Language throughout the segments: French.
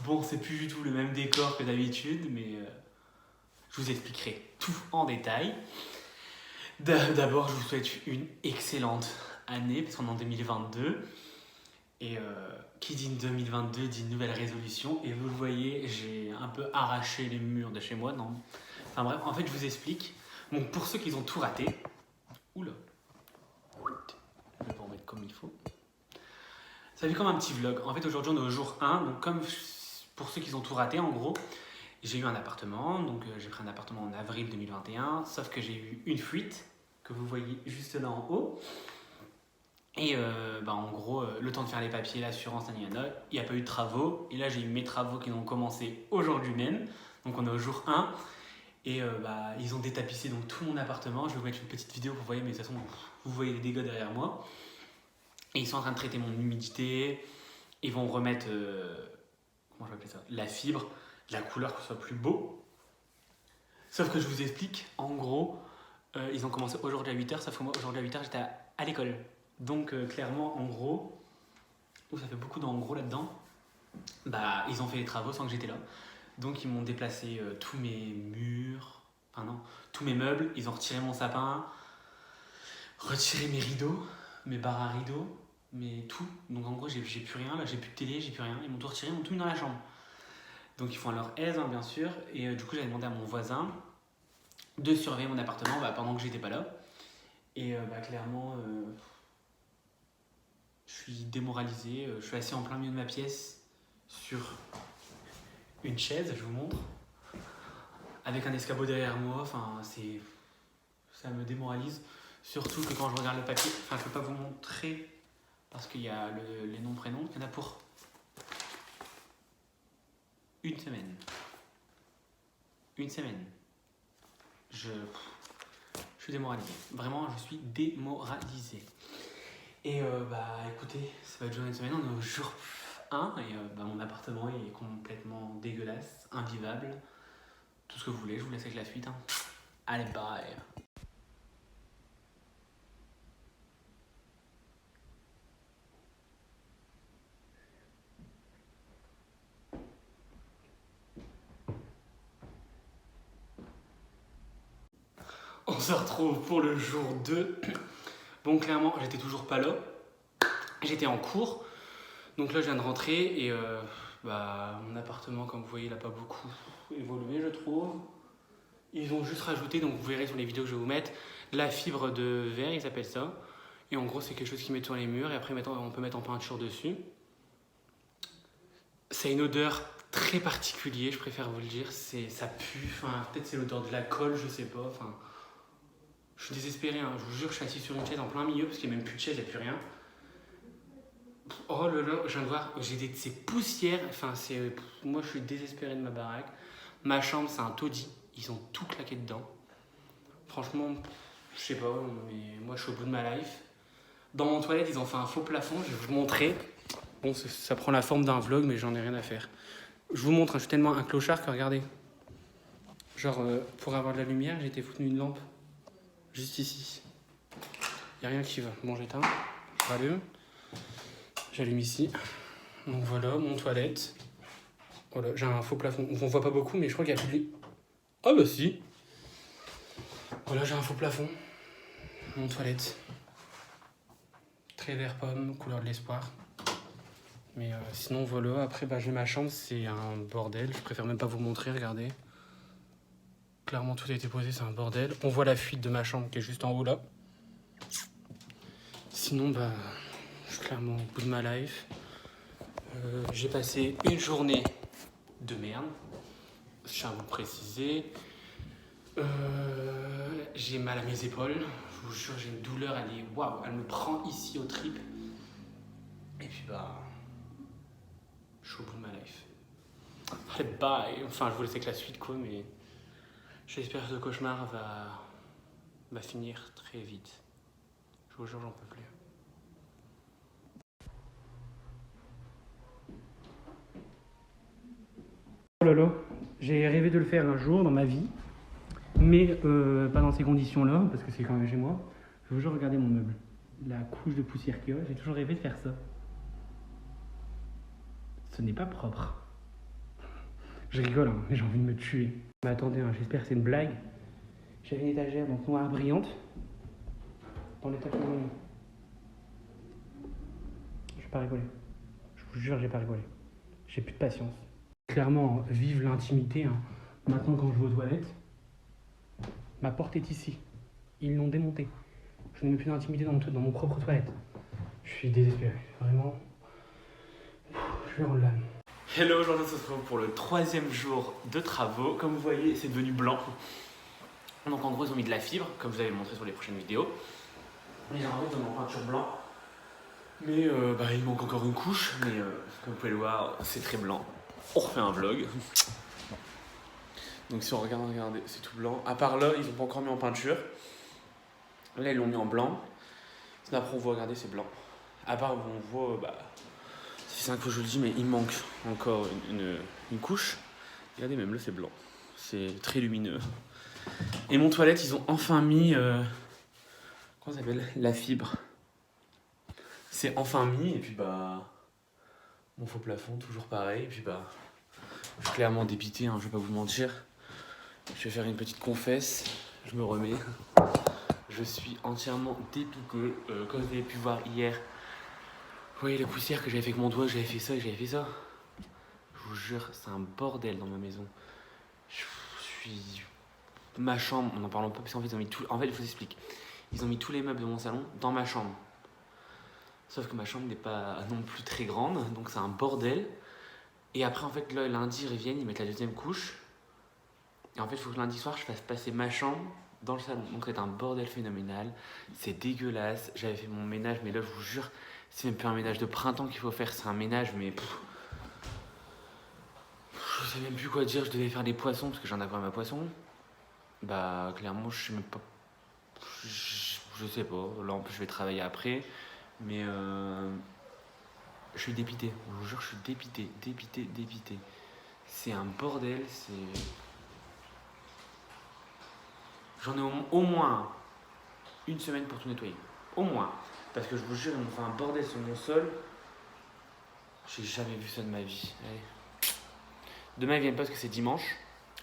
Bon, c'est plus du tout le même décor que d'habitude, mais je vous expliquerai tout en détail. D'abord, je vous souhaite une excellente année, parce qu'on est en 2022. Et qui dit 2022 dit nouvelle résolution. Et vous le voyez, j'ai un peu arraché les murs de chez moi. Non. Enfin bref, en fait, je vous explique. Donc, pour ceux qui ont tout raté. Oula. Je vais pas en mettre comme il faut. Ça fait comme un petit vlog. En fait, aujourd'hui, on est au jour 1. Donc, comme pour ceux qui ont tout raté, en gros, j'ai eu un appartement. Donc, j'ai pris un appartement en avril 2021. Sauf que j'ai eu une fuite que vous voyez juste là en haut. Et en gros, le temps de faire les papiers, l'assurance, il n'y a pas eu de travaux. Et là, j'ai eu mes travaux qui ont commencé aujourd'hui même. Donc, on est au jour 1. Et ils ont détapissé donc, tout mon appartement. Je vais vous mettre une petite vidéo pour vous voyez, mais de toute façon, vous voyez les dégâts derrière moi. Et ils sont en train de traiter mon humidité. Ils vont remettre, comment je vais appeler ça, la fibre, la couleur, que ce soit plus beau. Sauf que je vous explique, en gros, ils ont commencé aujourd'hui à 8h. Sauf que moi, aujourd'hui à 8h, j'étais à l'école. Donc clairement, en gros, ça fait beaucoup d'en gros là-dedans, ils ont fait les travaux sans que j'étais là. Donc ils m'ont déplacé tous mes murs, tous mes meubles, ils ont retiré mon sapin, retiré mes rideaux, mes barres à rideaux, tout. Donc en gros, j'ai plus rien, là j'ai plus de télé, j'ai plus rien. Ils m'ont tout retiré, ils m'ont tout mis dans la chambre. Donc ils font à leur aise, bien sûr. Et du coup, j'avais demandé à mon voisin de surveiller mon appartement pendant que j'étais pas là. Et clairement... je suis démoralisé, je suis assis en plein milieu de ma pièce sur une chaise, je vous montre, avec un escabeau derrière moi, ça me démoralise. Surtout que quand je regarde le papier, je ne peux pas vous montrer parce qu'il y a les noms, prénoms, il y en a pour une semaine. Une semaine. Je suis démoralisé. Vraiment, je suis démoralisé. Et écoutez, ça va être journée de semaine, on est au jour 1 et mon appartement est complètement dégueulasse, invivable, tout ce que vous voulez, je vous laisse avec la suite. Allez, bye. On se retrouve pour le jour 2. Bon, clairement, j'étais toujours pas là. J'étais en cours. Donc là, je viens de rentrer et mon appartement, comme vous voyez, il n'a pas beaucoup évolué, je trouve. Ils ont juste rajouté, donc vous verrez sur les vidéos que je vais vous mettre, la fibre de verre, ils appellent ça. Et en gros, c'est quelque chose qui met sur les murs et après, on peut mettre en peinture dessus. Ça a une odeur très particulière, je préfère vous le dire. Ça pue, peut-être c'est l'odeur de la colle, je sais pas. Je suis désespéré, je vous jure, je suis assis sur une chaise en plein milieu parce qu'il n'y a même plus de chaise, il n'y a plus rien. Oh là là, je viens de voir, j'ai ces poussières, moi je suis désespéré de ma baraque. Ma chambre, c'est un taudis, ils ont tout claqué dedans. Franchement, je sais pas, mais moi je suis au bout de ma life. Dans mon toilette, ils ont fait un faux plafond, je vais vous montrer. Bon, ça prend la forme d'un vlog, mais j'en ai rien à faire. Je vous montre, je suis tellement un clochard que regardez. Genre, pour avoir de la lumière, j'ai été foutu une lampe. Juste ici. Il n'y a rien qui va. Bon, j'éteins. Je rallume. J'allume ici. Donc voilà, mon toilette. Voilà, j'ai un faux plafond. On voit pas beaucoup, mais je crois qu'il y a plus de... Ah bah si. Voilà, j'ai un faux plafond. Mon toilette. Très vert pomme, couleur de l'espoir. Mais sinon, voilà. Après, j'ai ma chambre. C'est un bordel. Je préfère même pas vous montrer, regardez. Clairement, tout a été posé, c'est un bordel. On voit la fuite de ma chambre qui est juste en haut là. Sinon, je suis clairement au bout de ma life. J'ai passé une journée de merde. Je tiens à vous le préciser. J'ai mal à mes épaules. Je vous jure, j'ai une douleur. Elle me prend ici aux tripes. Et puis, je suis au bout de ma life. Allez, bye. Enfin, je vous laisse avec la suite, quoi, mais... J'espère que ce cauchemar va finir très vite. Je vous jure, j'en peux plus. Oh là là, j'ai rêvé de le faire un jour dans ma vie, mais pas dans ces conditions-là, parce que c'est quand même chez moi. Je vous jure, regardez mon meuble. La couche de poussière qu'il y a, j'ai toujours rêvé de faire ça. Ce n'est pas propre. Je rigole, hein, j'ai envie de me tuer. Mais attendez, hein, j'espère que c'est une blague. J'avais une étagère donc noire brillante dans l'état que j'ai mis. Je vais pas rigoler. Je vous jure, j'ai pas rigolé. J'ai plus de patience. Clairement, vive l'intimité. Hein. Maintenant, quand je vais aux toilettes, ma porte est ici. Ils l'ont démontée. Je n'ai plus d'intimité dans mon propre toilette. Je suis désespéré. Vraiment. Je vais rendre l'âme. Hello, aujourd'hui on se retrouve pour le 3e jour de travaux. Comme vous voyez, c'est devenu blanc. Donc en gros, ils ont mis de la fibre, comme je vous avais montré sur les prochaines vidéos. Ils ont mis en peinture blanc. Mais il manque encore une couche. Mais comme vous pouvez le voir, c'est très blanc. On refait un vlog. Donc si on regarde, regardez, c'est tout blanc. À part là, ils n'ont pas encore mis en peinture. Là, ils l'ont mis en blanc. Sinon, après, on voit, regardez, c'est blanc. À part, on voit, c'est 5 fois que je le dis, mais il manque encore une couche. Regardez, même là, c'est blanc. C'est très lumineux. Et mon toilette, ils ont enfin mis, comment ça s'appelle ? La fibre. C'est enfin mis, et puis mon faux plafond, toujours pareil. Et puis je suis clairement dépité, hein, je vais pas vous mentir. Je vais faire une petite confesse, je me remets. Je suis entièrement dépité. Comme vous avez pu voir hier, vous voyez la poussière que j'avais fait avec mon doigt, j'avais fait ça et j'avais fait ça. Je vous jure, c'est un bordel dans ma maison. Je suis... Ma chambre, on n'en parle pas parce qu'en fait, ils ont mis tout... En fait, je vous explique. Ils ont mis tous les meubles de mon salon dans ma chambre. Sauf que ma chambre n'est pas non plus très grande, donc c'est un bordel. Et après, en fait, là, lundi, ils reviennent, ils mettent la 2e couche. Et en fait, il faut que lundi soir, je fasse passer ma chambre dans le salon. Donc c'est un bordel phénoménal. C'est dégueulasse. J'avais fait mon ménage, mais là, je vous jure, c'est même plus un ménage de printemps qu'il faut faire. C'est un ménage, mais... je sais même plus quoi dire. Je devais faire des poissons, parce que j'en ai pas ma poisson. Clairement, je sais même pas... Je sais pas. Là, en plus, je vais travailler après. Mais je suis dépité. Je vous jure, je suis dépité. C'est un bordel, c'est... J'en ai au moins une semaine pour tout nettoyer. Au moins. Parce que je vous jure, ils m'ont fait un bordel sur mon sol. J'ai jamais vu ça de ma vie. Allez. Demain, ils viennent pas parce que c'est dimanche.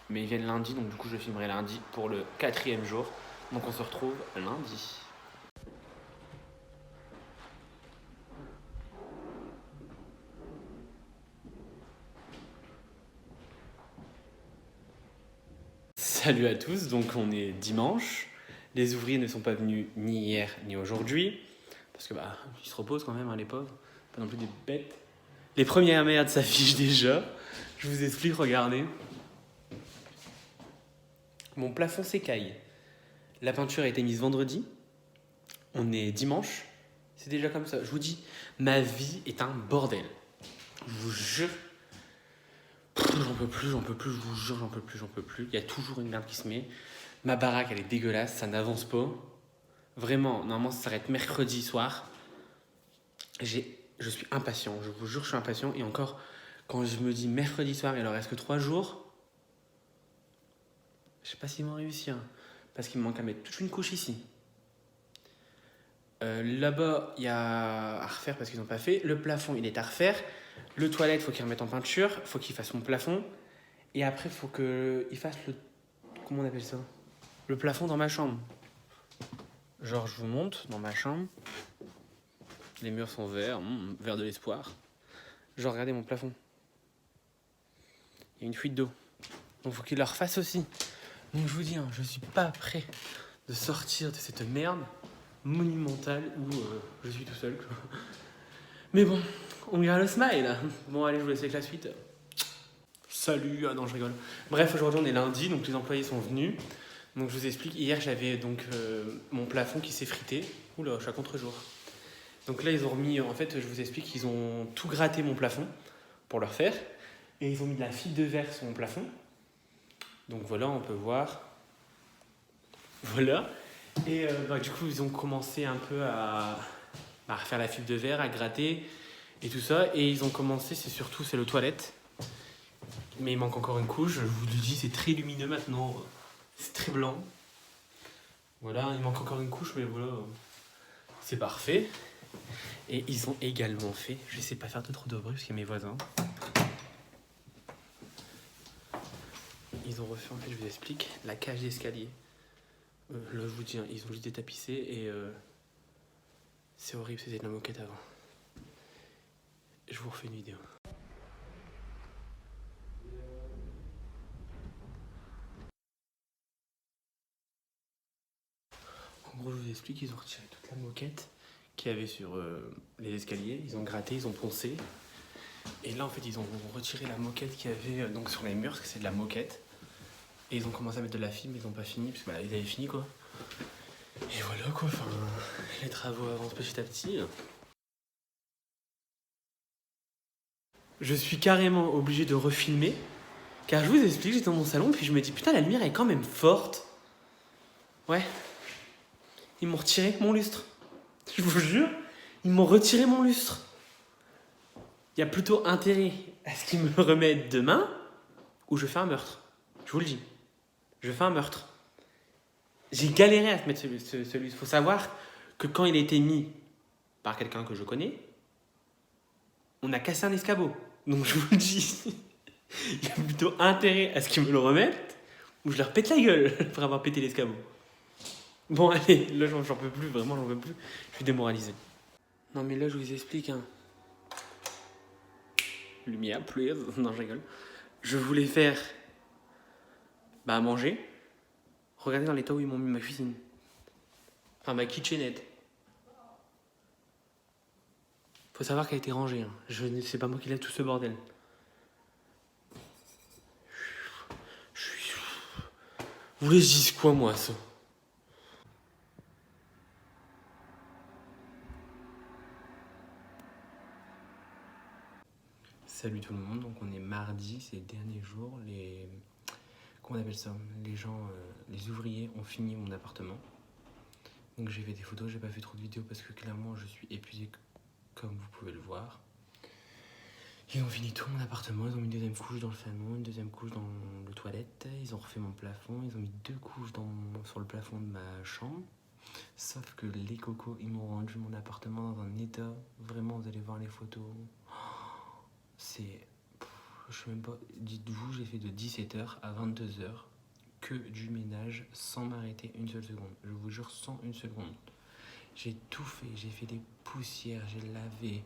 Mais ils viennent lundi, donc du coup, je filmerai lundi pour le 4e jour. Donc on se retrouve lundi. Salut à tous, donc on est dimanche. Les ouvriers ne sont pas venus ni hier ni aujourd'hui. Parce que ils se reposent quand même, hein, les pauvres. Pas non plus des bêtes. Les premières merdes s'affichent déjà. Je vous explique, regardez. Mon plafond s'écaille. La peinture a été mise vendredi. On est dimanche. C'est déjà comme ça. Je vous dis, ma vie est un bordel. Je vous jure. J'en peux plus, je vous jure, j'en peux plus. Il y a toujours une merde qui se met. Ma baraque, elle est dégueulasse, ça n'avance pas. Vraiment, normalement, ça s'arrête mercredi soir. Je suis impatient, je vous jure, je suis impatient. Et encore, quand je me dis mercredi soir, il leur reste que 3 jours, je sais pas s'ils vont réussir. Parce qu'il me manque à mettre toute une couche ici. Là-bas, il y a à refaire parce qu'ils n'ont pas fait. Le plafond, il est à refaire. Le toilette, il faut qu'ils remettent en peinture. Il faut qu'ils fassent mon plafond. Et après, il faut qu'ils fassent le... Comment on appelle ça ? Le plafond dans ma chambre. Genre, je vous montre dans ma chambre. Les murs sont verts, vert de l'espoir. Genre, regardez mon plafond. Il y a une fuite d'eau. Donc, il faut qu'ils le refassent aussi. Donc, je vous dis, je suis pas prêt de sortir de cette merde monumentale où je suis tout seul. Mais bon, on garde le smile. Bon, allez, je vous laisse avec la suite. Salut, non, je rigole. Bref, aujourd'hui, on est lundi, donc les employés sont venus. Donc, je vous explique. Hier, j'avais donc mon plafond qui s'est frité. Oula, je suis à contre-jour. Donc là, ils ont remis... En fait, je vous explique, ils ont tout gratté mon plafond pour le refaire. Et ils ont mis de la fibre de verre sur mon plafond. Donc voilà, on peut voir. Voilà. Et du coup, ils ont commencé un peu à refaire la fibre de verre, à gratter et tout ça. Et ils ont commencé, c'est le toilette. Mais il manque encore une couche. Je vous le dis, c'est très lumineux maintenant. C'est très blanc. Voilà, il manque encore une couche, mais voilà. C'est parfait. Et ils ont également fait... Je ne sais pas faire de trop de bruit parce qu'il y a mes voisins. ils ont refait, en fait, je vous explique, la cage d'escalier. Là, je vous dis, hein, ils ont juste détapissé et c'est horrible, c'était de la moquette avant. Je vous refais une vidéo. En gros, je vous explique, ils ont retiré toute la moquette qu'il y avait sur les escaliers. Ils ont gratté, ils ont poncé. Et là, en fait, ils ont retiré la moquette qu'il y avait donc sur les murs, parce que c'est de la moquette. Et ils ont commencé à mettre de la fibre, mais ils n'ont pas fini, parce que bah, ils avaient fini, quoi. Et voilà, quoi, enfin, les travaux avancent petit à petit. Je suis carrément obligé de refilmer, car je vous explique, j'étais dans mon salon, puis je me dis, putain, la lumière est quand même forte. Ouais. Ils m'ont retiré mon lustre. Je vous jure, ils m'ont retiré mon lustre. Il y a plutôt intérêt à ce qu'ils me le remettent demain, ou je fais un meurtre. Je vous le dis. Je fais un meurtre. J'ai galéré à se mettre ce lustre. Il faut savoir que quand il a été mis par quelqu'un que je connais, on a cassé un escabeau. Donc je vous le dis, il y a plutôt intérêt à ce qu'ils me le remettent, ou je leur pète la gueule pour avoir pété l'escabeau. Bon, allez, là j'en peux plus, vraiment j'en peux plus. Je suis démoralisé. Non mais là je vous explique, hein. Lumière, please. Non, je rigole. Je voulais faire à manger. Regardez dans l'état où ils m'ont mis ma cuisine. Enfin, ma kitchenette. Faut savoir qu'elle a été rangée. Hein. C'est pas moi qui lève tout ce bordel. Vous voulez que je dise quoi, moi, ça? Salut tout le monde, donc on est mardi, c'est le dernier jour. Comment on appelle ça? Les gens, les ouvriers ont fini mon appartement. Donc j'ai fait des photos, j'ai pas fait trop de vidéos parce que clairement je suis épuisé comme vous pouvez le voir. Ils ont fini tout mon appartement, ils ont mis une deuxième couche dans le salon, une deuxième couche dans le toilette, ils ont refait mon plafond, ils ont mis 2 couches sur le plafond de ma chambre. Sauf que les cocos, ils m'ont rendu mon appartement dans un état, vraiment vous allez voir les photos. C'est, je sais même pas, dites-vous, j'ai fait de 17h à 22h que du ménage sans m'arrêter une seule seconde. Je vous jure, sans une seconde. J'ai tout fait, j'ai fait des poussières, j'ai lavé,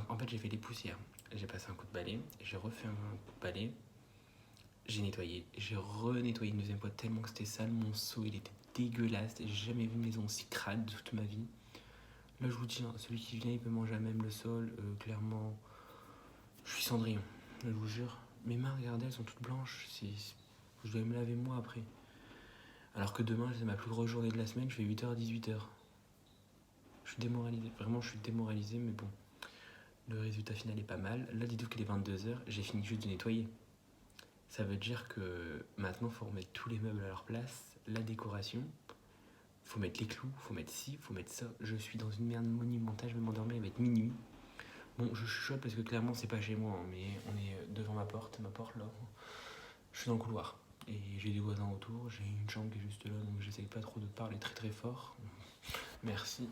en fait j'ai fait des poussières. J'ai passé un coup de balai, j'ai refait un coup de balai, j'ai nettoyé, j'ai renettoyé une deuxième fois tellement que c'était sale, mon seau il était dégueulasse, j'ai jamais vu une maison aussi crade de toute ma vie. Là je vous dis, hein, celui qui vient il peut manger à même le sol, clairement, je suis Cendrillon, je vous jure. Mes mains, regardez, elles sont toutes blanches, je dois me laver moi après. Alors que demain c'est ma plus grosse journée de la semaine, je fais 8h à 18h. Je suis démoralisé, vraiment je suis démoralisé, mais bon, le résultat final est pas mal. Là, dites-vous qu'il est 22h, j'ai fini juste de nettoyer. Ça veut dire que maintenant, il faut remettre tous les meubles à leur place, la décoration, il faut mettre les clous, il faut mettre ci, il faut mettre ça. Je suis dans une merde monumentale, je vais m'endormir, il va être minuit. Bon, je chuchote parce que clairement, c'est pas chez moi, hein, mais on est devant ma porte là, je suis dans le couloir. Et j'ai des voisins autour, j'ai une chambre qui est juste là, donc j'essaye pas trop de parler très très fort. Merci.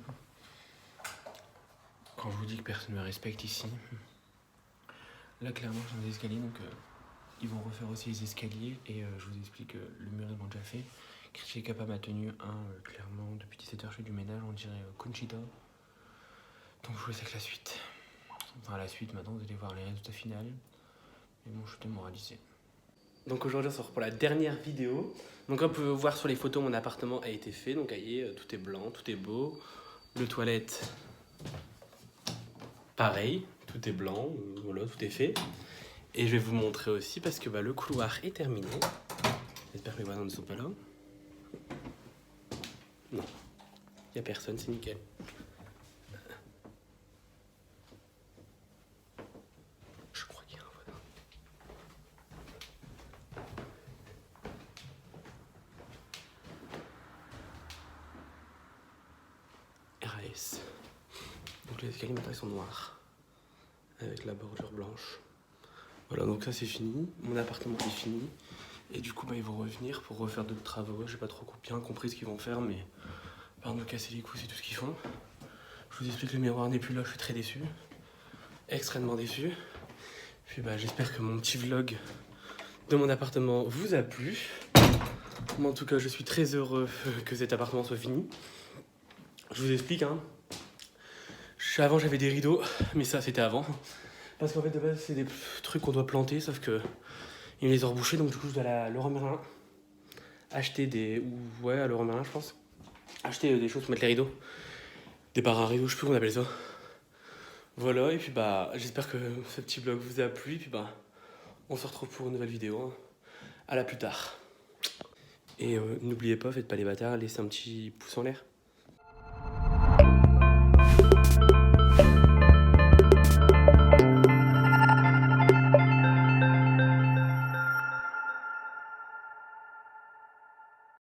Quand je vous dis que personne ne me respecte ici. Là, clairement, j'ai des escaliers, donc ils vont refaire aussi les escaliers. Et je vous explique que le mur, ils l'ont déjà fait. Critique Kappa m'a tenu clairement, depuis 17h, je fais du ménage, on dirait Conchita. Donc, je vous laisse avec la suite. Enfin, la suite, maintenant, vous allez voir les résultats finaux. Mais bon, je suis démoralisé. Donc, aujourd'hui, on sort pour la dernière vidéo. Donc, comme vous pouvez voir sur les photos, mon appartement a été fait. Donc, tout est blanc, tout est beau. Le toilette. Pareil, tout est blanc, voilà, tout est fait. Et je vais vous montrer aussi parce que le couloir est terminé. J'espère que mes voisins ne sont pas là. Non, il n'y a personne, c'est nickel. Je crois qu'il y a un voisin. RAS. Donc les escaliers maintenant ils sont noirs. Avec la bordure blanche. Voilà, donc ça c'est fini. Mon appartement est fini. Et du coup, ils vont revenir pour refaire d'autres travaux. J'ai pas trop bien compris ce qu'ils vont faire, mais par me casser les couilles, c'est tout ce qu'ils font. Je vous explique, le miroir n'est plus là, je suis très déçu. Extrêmement déçu. Puis j'espère que mon petit vlog de mon appartement vous a plu. Moi, en tout cas, je suis très heureux que cet appartement soit fini. Je vous explique, hein. Avant, j'avais des rideaux, mais ça, c'était avant. Parce qu'en fait, de base, c'est des trucs qu'on doit planter, sauf que ils me les ont rebouchés, donc du coup, je dois aller à Leroy Merlin acheter des... Ouais, à Leroy Merlin, je pense. Acheter des choses pour mettre les rideaux. Des barres à rideaux, je sais plus comment on appelle ça. Voilà, et puis bah, j'espère que ce petit vlog vous a plu, et puis bah, on se retrouve pour une nouvelle vidéo. Hein. À la plus tard. Et n'oubliez pas, faites pas les bâtards, laissez un petit pouce en l'air.